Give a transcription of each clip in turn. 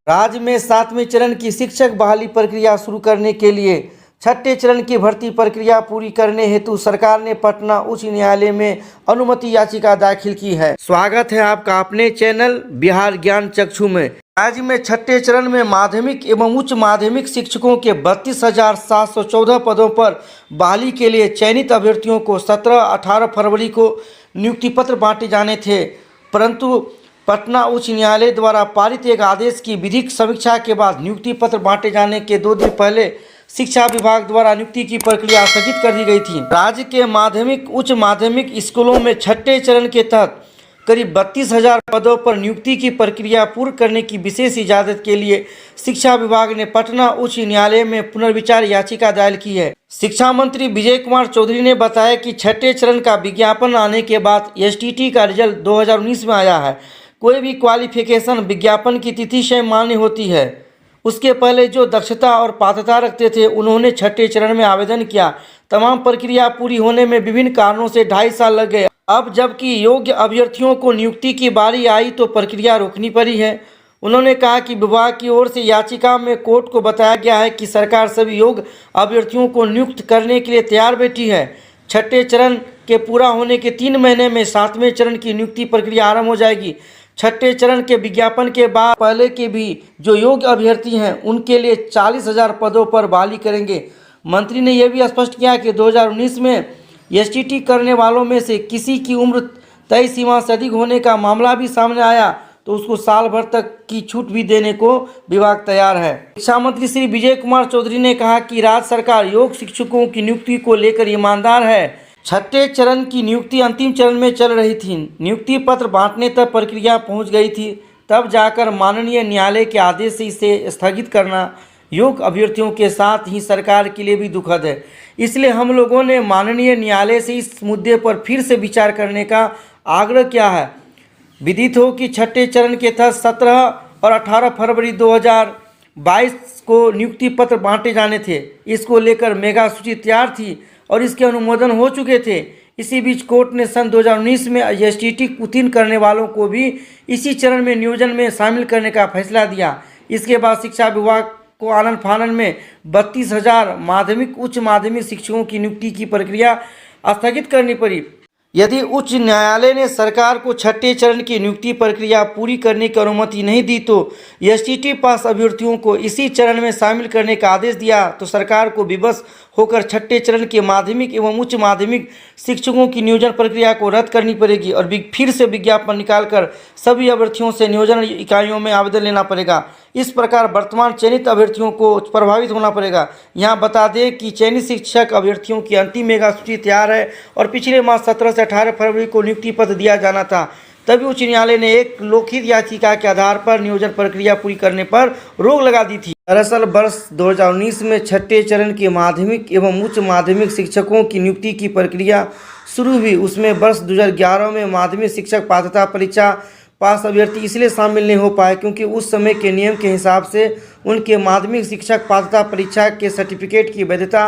राज्य में 7वें चरण की शिक्षक बहाली प्रक्रिया शुरू करने के लिए छठे चरण की भर्ती प्रक्रिया पूरी करने हेतु सरकार ने पटना उच्च न्यायालय में अनुमति याचिका दाखिल की है। स्वागत है आपका अपने चैनल बिहार ज्ञान चक्षु में। राज्य में छठे चरण में माध्यमिक एवं उच्च माध्यमिक शिक्षकों के 32,714 पदों पर बहाली के लिए चयनित अभ्यर्थियों को 17-18 फरवरी को नियुक्ति पत्र बांटे जाने थे, परंतु पटना उच्च न्यायालय द्वारा पारित एक आदेश की विधिक समीक्षा के बाद नियुक्ति पत्र बांटे जाने के 2 दिन पहले शिक्षा विभाग द्वारा नियुक्ति की प्रक्रिया स्थगित कर दी गई थी। राज्य के माध्यमिक उच्च माध्यमिक स्कूलों में छठे चरण के तहत करीब 32,000 पदों पर नियुक्ति की प्रक्रिया पूर्ण करने की विशेष इजाजत के लिए शिक्षा विभाग ने पटना उच्च न्यायालय में पुनर्विचार याचिका दायर की है। शिक्षा मंत्री विजय कुमार चौधरी ने बताया कि छठे चरण का विज्ञापन आने के बाद एसटीटी का रिजल्ट 2019 में आया है। कोई भी क्वालिफिकेशन विज्ञापन की तिथि से मान्य होती है। उसके पहले जो दक्षता और पात्रता रखते थे उन्होंने छठे चरण में आवेदन किया। तमाम प्रक्रिया पूरी होने में विभिन्न कारणों से 2.5 साल लग गए। अब जबकि योग्य अभ्यर्थियों को नियुक्ति की बारी आई तो प्रक्रिया रोकनी पड़ी है। उन्होंने कहा कि विभाग की ओर से याचिका में कोर्ट को बताया गया है कि सरकार सभी योग्य अभ्यर्थियों को नियुक्त करने के लिए तैयार बैठी है। छठे चरण के पूरा होने के 3 महीने में 7वें चरण की नियुक्ति प्रक्रिया आरंभ हो जाएगी। छठे चरण के विज्ञापन के बाद पहले के भी जो योग्य अभ्यर्थी हैं उनके लिए 40,000 पदों पर बहाली करेंगे। मंत्री ने यह भी स्पष्ट किया कि 2019 में एसटीटी करने वालों में से किसी की उम्र तय सीमा से अधिक होने का मामला भी सामने आया तो उसको साल भर तक की छूट भी देने को विभाग तैयार है। शिक्षा मंत्री श्री विजय कुमार चौधरी ने कहा कि राज्य सरकार योग्य शिक्षकों की नियुक्ति को लेकर ईमानदार है। छठे चरण की नियुक्ति अंतिम चरण में चल रही थी। नियुक्ति पत्र बांटने तक प्रक्रिया पहुंच गई थी, तब जाकर माननीय न्यायालय के आदेश से इसे स्थगित करना योग्य अभ्यर्थियों के साथ ही सरकार के लिए भी दुखद है। इसलिए हम लोगों ने माननीय न्यायालय से इस मुद्दे पर फिर से विचार करने का आग्रह किया है। विदित हो कि छठे चरण के तहत 17 और 18 फरवरी 2022 को नियुक्ति पत्र बांटे जाने थे। इसको लेकर मेगा सूची तैयार थी और इसके अनुमोदन हो चुके थे। इसी बीच कोर्ट ने सन 2019 में एसटीटी उत्तीर्ण करने वालों को भी इसी चरण में नियोजन में शामिल करने का फैसला दिया। इसके बाद शिक्षा विभाग को आनन फानन में 32,000 माध्यमिक उच्च माध्यमिक शिक्षकों की नियुक्ति की प्रक्रिया स्थगित करनी पड़ी। यदि उच्च न्यायालय ने सरकार को छठे चरण की नियुक्ति प्रक्रिया पूरी करने की अनुमति नहीं दी तो एसटीटी पास अभ्यर्थियों को इसी चरण में शामिल करने का आदेश दिया तो सरकार को विवश होकर छठे चरण के माध्यमिक एवं उच्च माध्यमिक शिक्षकों की नियोजन प्रक्रिया को रद्द करनी पड़ेगी और फिर से विज्ञापन निकालकर सभी अभ्यर्थियों से नियोजन इकाइयों में आवेदन लेना पड़ेगा। इस प्रकार वर्तमान चयनित अभ्यर्थियों को प्रभावित होना पड़ेगा। यहाँ बता दें कि चयनित शिक्षक अभ्यर्थियों की अंतिम मेगा सूची तैयार है और पिछले माह 17 से 18 फरवरी को नियुक्ति पत्र दिया जाना था। तभी उच्च न्यायालय ने एक लोकहित याचिका के आधार पर नियोजन प्रक्रिया पूरी करने पर रोक लगा दी थी। दरअसल वर्ष 2019 में छठे चरण के माध्यमिक एवं उच्च माध्यमिक शिक्षकों की नियुक्ति की प्रक्रिया शुरू हुई। उसमें वर्ष 2011 में माध्यमिक शिक्षक पात्रता परीक्षा पास अभ्यर्थी इसलिए शामिल नहीं हो पाए क्योंकि उस समय के नियम के हिसाब से उनके माध्यमिक शिक्षक पात्रता परीक्षा के सर्टिफिकेट की वैधता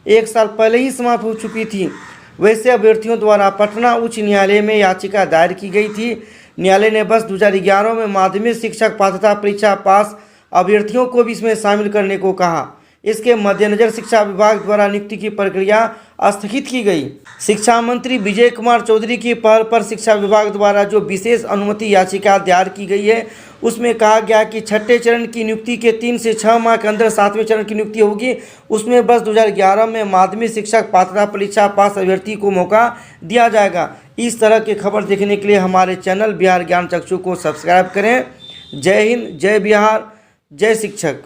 1 साल पहले ही समाप्त हो चुकी थी। वैसे अभ्यर्थियों द्वारा पटना उच्च न्यायालय में याचिका दायर की गई थी। न्यायालय ने वर्ष 2011 में माध्यमिक शिक्षक पात्रता परीक्षा पास अभ्यर्थियों को भी इसमें शामिल करने को कहा। इसके मद्देनजर शिक्षा विभाग द्वारा नियुक्ति की प्रक्रिया स्थगित की गई। शिक्षा मंत्री विजय कुमार चौधरी की पहल पर शिक्षा विभाग द्वारा जो विशेष अनुमति याचिका दायर की गई है उसमें कहा गया कि छठे चरण की नियुक्ति के 3 से 6 माह के अंदर 7वें चरण की नियुक्ति होगी। उसमें वर्ष 2011 में माध्यमिक शिक्षक पात्रता परीक्षा पास अभ्यर्थी को मौका दिया जाएगा। इस तरह की खबर देखने के लिए हमारे चैनल बिहार ज्ञान चक्षु को सब्सक्राइब करें। जय हिंद, जय बिहार, जय शिक्षक।